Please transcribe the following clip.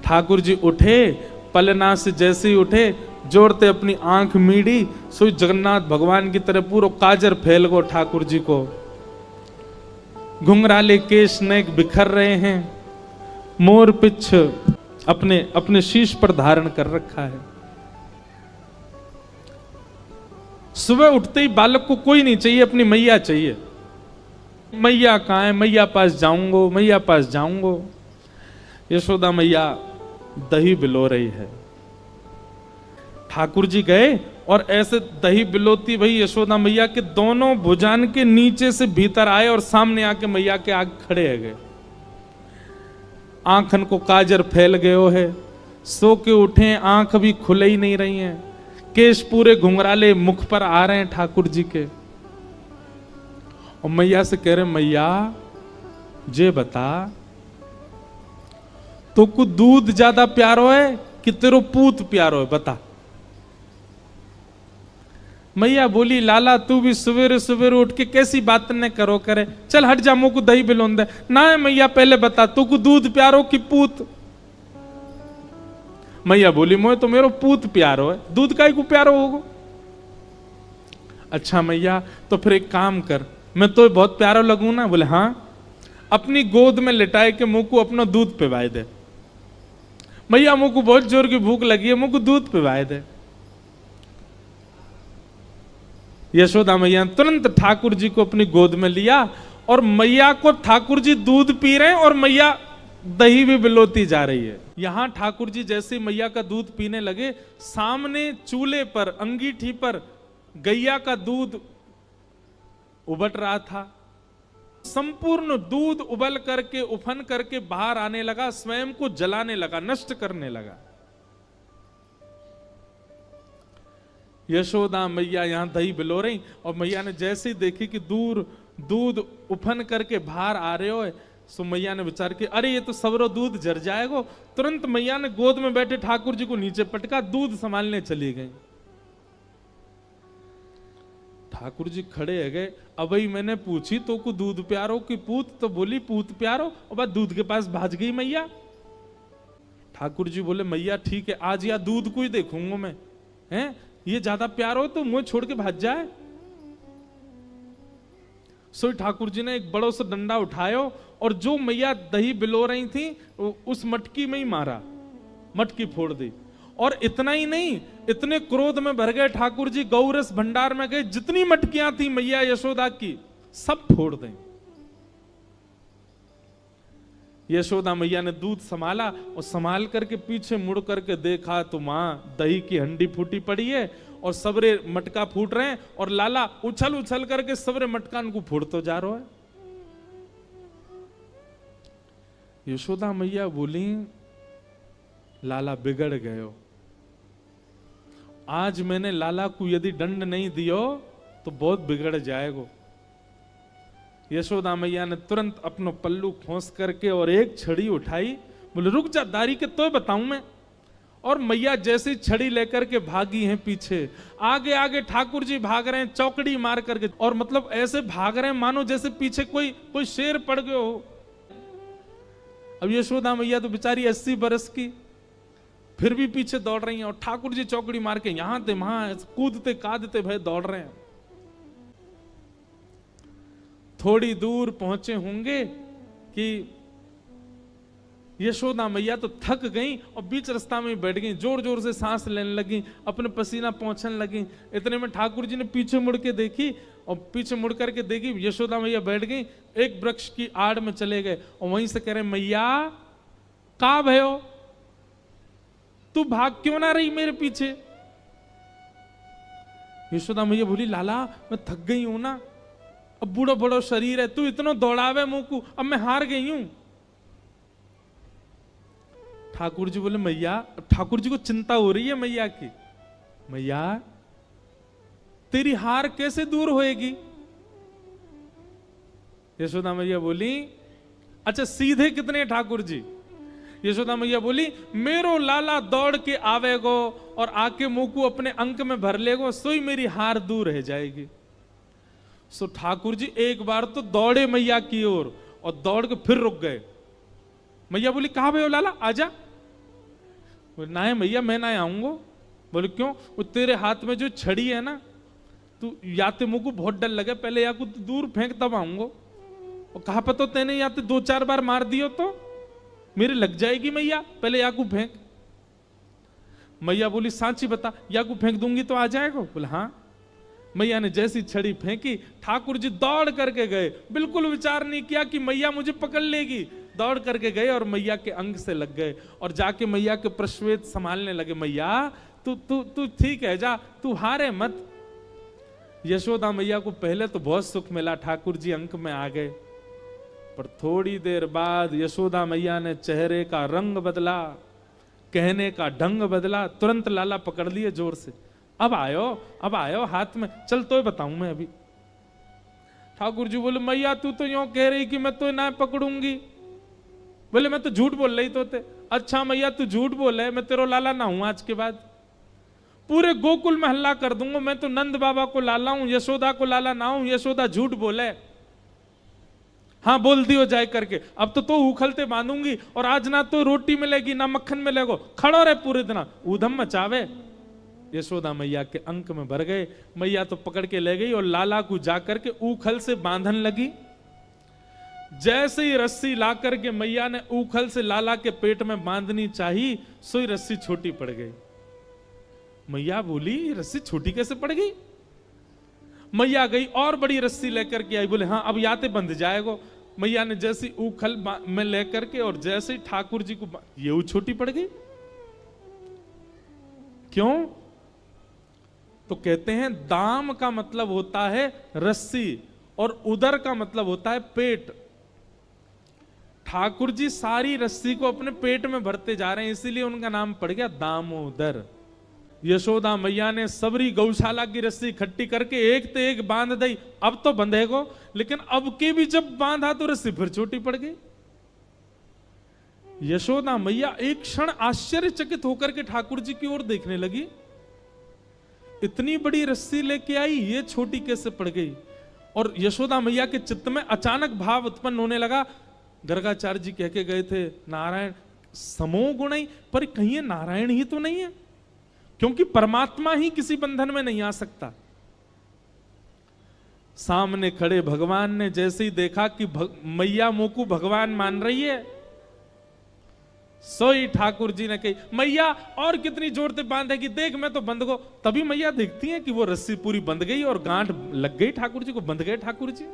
ठाकुर जी उठे, पलना से जैसे ही उठे, जोड़ते अपनी आंख मीड़ी, सोई जगन्नाथ भगवान की तरह पूरा काजर फैल गो ठाकुर जी को। घुंघराले केश नेक बिखर रहे हैं, मोर पिछ अपने अपने शीश पर धारण कर रखा है। सुबह उठते ही बालक को कोई नहीं चाहिए, अपनी मैया चाहिए। मैया कहाँ है, मैया पास जाऊंगो, मैया पास जाऊंगो। यशोदा मैया दही बिलो रही है। ठाकुर जी गए और ऐसे दही बिलोती भाई यशोदा मैया के दोनों भुजान के नीचे से भीतर आए और सामने आके मैया के आगे खड़े है गए। आंखन को काजर फैल गयो है, सो के उठे, आंख भी खुले ही नहीं रही हैं, केश पूरे घुंघराले मुख पर आ रहे हैं ठाकुर जी के। और मैया से कह रहे, मैया जे बता, तो को दूध ज्यादा प्यारो है कि तेरो पूत प्यारो है, बता। मैया बोली, लाला तू भी सवेरे सवेरे उठ के कैसी बात न करो करे, चल हट जा, मुझको दही बिलोन दे। ना है मैया, पहले बता तू को दूध प्यारो कि पूत। मैया बोली, मोए तो मेरो पूत प्यारो है, दूध काई को प्यारो होगो। अच्छा मैया, तो फिर एक काम कर, मैं तो बहुत प्यारो लगूं ना। बोले हाँ, अपनी गोद में लिटाए के मुंह को अपना दूध पिवाए दे। मैया मुंह को बहुत जोर की भूख लगी है, मुंह को दूध पिवाए दे। यशोदा मैया तुरंत ठाकुर जी को अपनी गोद में लिया और मैया को ठाकुर जी दूध पी रहे हैं और मैया दही भी बिलोती जा रही है। यहां ठाकुर जी जैसे मैया का दूध पीने लगे, सामने चूल्हे पर अंगीठी पर गैया का दूध उबल रहा था। संपूर्ण दूध उबल करके उफन करके बाहर आने लगा, स्वयं को जलाने लगा, नष्ट करने लगा। यशोदा मैया यहां दही बिलो रही और मैया ने जैसे ही देखी कि दूर दूध उफन करके बाहर आ रहे हो, सो मैया ने विचार किया, अरे ये तो सवरो दूध जर जाएगा। तुरंत मैया ने गोद में बैठे ठाकुर जी को नीचे पटका, दूध संभालने चली गई। ठाकुर जी खड़े है गए, अब ही मैंने पूछी तो को दूध प्यारो कि पूत, तो बोली पूत प्यारो, और बाद दूध के पास भाज गई मैया। ठाकुर जी बोले, मैया ठीक है, आज या दूध को ही देखूंगा मैं, हैं ये ज्यादा प्यार हो तो मुंह छोड़ के भाज जाए। सो ठाकुर जी ने एक बड़ो सा डंडा उठायो और जो मैया दही बिलो रही थी उस मटकी में ही मारा, मटकी फोड़ दी। और इतना ही नहीं, इतने क्रोध में भर गए ठाकुर जी, गौरस भंडार में गए, जितनी मटकियां थी मैया यशोदा की सब फोड़ दें। यशोदा मैया ने दूध संभाला और संभाल करके पीछे मुड़ करके देखा तो मां दही की हंडी फूटी पड़ी है और सबरे मटका फूट रहे हैं और लाला उछल उछल करके सबरे मटकान को फूट तो जा रहा है। यशोदा मैया बोली, लाला बिगड़ गयो, आज मैंने लाला को यदि दंड नहीं दियो तो बहुत बिगड़ जाएगा। यशोदा मैया ने तुरंत अपनो पल्लू खोस करके और एक छड़ी उठाई, बोले रुक जा दारी के तो बताऊं मैं। और मैया जैसी छड़ी लेकर के भागी हैं पीछे, आगे आगे ठाकुर जी भाग रहे हैं चौकड़ी मार करके, और मतलब ऐसे भाग रहे हैं मानो जैसे पीछे कोई शेर पड़ गयो हो। अब यशोदा मैया तो बेचारी 80 बरस की, फिर भी पीछे दौड़ रही हैं और ठाकुर जी चौकड़ी मार के यहां थे वहां कूदते कादते भय दौड़ रहे हैं। थोड़ी दूर पहुंचे होंगे कि यशोदा मैया तो थक गई और बीच रास्ता में बैठ गई, जोर जोर से सांस लेने लगी, अपने पसीना पहुंचने लगी। इतने में ठाकुर जी ने पीछे मुड़ के देखी और पीछे मुड़ करके देखी यशोदा मैया बैठ गई, एक वृक्ष की आड़ में चले गए और वहीं से कह रहे, मैया का भयो, तू भाग क्यों ना रही मेरे पीछे। यशोदा मैया बोली, लाला मैं थक गई हूं ना, अब बूढ़ो बड़ो शरीर है, तू इतना दौड़ावे मुंह को, अब मैं हार गई हूं। ठाकुर जी बोले, मैया, ठाकुर जी को चिंता हो रही है मैया की, मैया तेरी हार कैसे दूर होएगी। यशोदा मैया बोली, अच्छा सीधे कितने ठाकुर जी। यशोदा मैया बोली, मेरो लाला दौड़ के आवेगो और आके मुंह को अपने अंक में भर लेगो, सोई मेरी हार दूर रह जाएगी। सो ठाकुर जी एक बार तो दौड़े मैया की ओर और दौड़ के फिर रुक गए। मैया बोली, कहां भयो लाला, आजा। बोले ना है मैया, मैं ना आऊंगा। बोले क्यों? वो तेरे हाथ में जो छड़ी है ना, तू या तो मुझको बहुत डर लगे, पहले या को दूर फेंक तब आऊंगा। और कहा पता तेने या तो 2-4 बार मार दियो तो मेरे लग जाएगी मैया, पहले या को फेंक। मैया बोली सांची बता, या को फेंक दूंगी तो आ जाएगा? बोले हाँ। मैया ने जैसी छड़ी फेंकी, ठाकुर जी दौड़ करके गए, बिल्कुल विचार नहीं किया कि मैया मुझे पकड़ लेगी। दौड़ करके गए और मैया के अंग से लग गए और जाके मैया के प्रश्वेत संभालने लगे। मैया तू तू तू ठीक है, जा, तू हारे मत। यशोदा मैया को पहले तो बहुत सुख मिला, ठाकुर जी अंक में आ गए, पर थोड़ी देर बाद यशोदा मैया ने चेहरे का रंग बदला, कहने का ढंग बदला, तुरंत लाला पकड़ लिए जोर से। अब आयो हाथ में, चल तो बताऊं मैं अभी। ठाकुर जी बोले मैया तू तो यूं कह रही कि मैं तो ना पकड़ूंगी। बोले मैं तो झूठ बोल रही तो थे। अच्छा मैया तू झूठ बोल है, मैं तेरा लाला ना हूं आज के बाद, पूरे गोकुल में हल्ला कर दूंगा मैं तो नंद बाबा को लाला हूं, यशोदा को लाला ना हूं। यशोदा झूठ बोले, हाँ बोल दियो जाए करके। अब तो उखलते बांधूंगी और आज ना तो रोटी मिलेगी ना मक्खन मिलेगा, खड़ो रहे पूरे दिन, ऊधम मचावे। यशोदा मैया के अंक में भर गए। मैया तो पकड़ के ले गई और लाला को जाकर के ऊखल से बांधन लगी। जैसे ही रस्सी ला करके मैया ने ऊखल से लाला के पेट में बांधनी चाहिए, सोई रस्सी छोटी पड़ गई। मैया बोली रस्सी छोटी कैसे पड़ गई? मैया गई और बड़ी रस्सी लेकर के आई। बोले हाँ अब याते बंध जाएगा। मैया ने जैसी ऊखल में लेकर के और जैसे ही ठाकुर जी को ये छोटी पड़ गई। क्यों? तो कहते हैं दाम का मतलब होता है रस्सी और उदर का मतलब होता है पेट। ठाकुर जी सारी रस्सी को अपने पेट में भरते जा रहे हैं, इसीलिए उनका नाम पड़ गया दामोदर। यशोदा मैया ने सबरी गौशाला की रस्सी इकट्ठी करके एक तो एक बांध दी। अब तो बंधेगो, लेकिन अब के भी जब बांधा तो रस्सी फिर छोटी पड़ गई। यशोदा मैया एक क्षण आश्चर्यचकित होकर के ठाकुर जी की ओर देखने लगी। इतनी बड़ी रस्सी लेके आई, ये छोटी कैसे पड़ गई? और यशोदा मैया के चित्त में अचानक भाव उत्पन्न होने लगा। गर्गाचार्य जी कह के गए थे नारायण समो गुण, पर कहीं ये नारायण ही तो नहीं है, क्योंकि परमात्मा ही किसी बंधन में नहीं आ सकता। सामने खड़े भगवान ने जैसे ही देखा कि मैया मोकू भगवान मान रही है, सोई ठाकुर जी ने कही मैया और कितनी जोर से बांधेगी, देख मैं तो बंध गो। तभी मैया देखती है कि वो रस्सी पूरी बंध गई और गांठ लग गई ठाकुर जी को, बंध गए ठाकुर जी।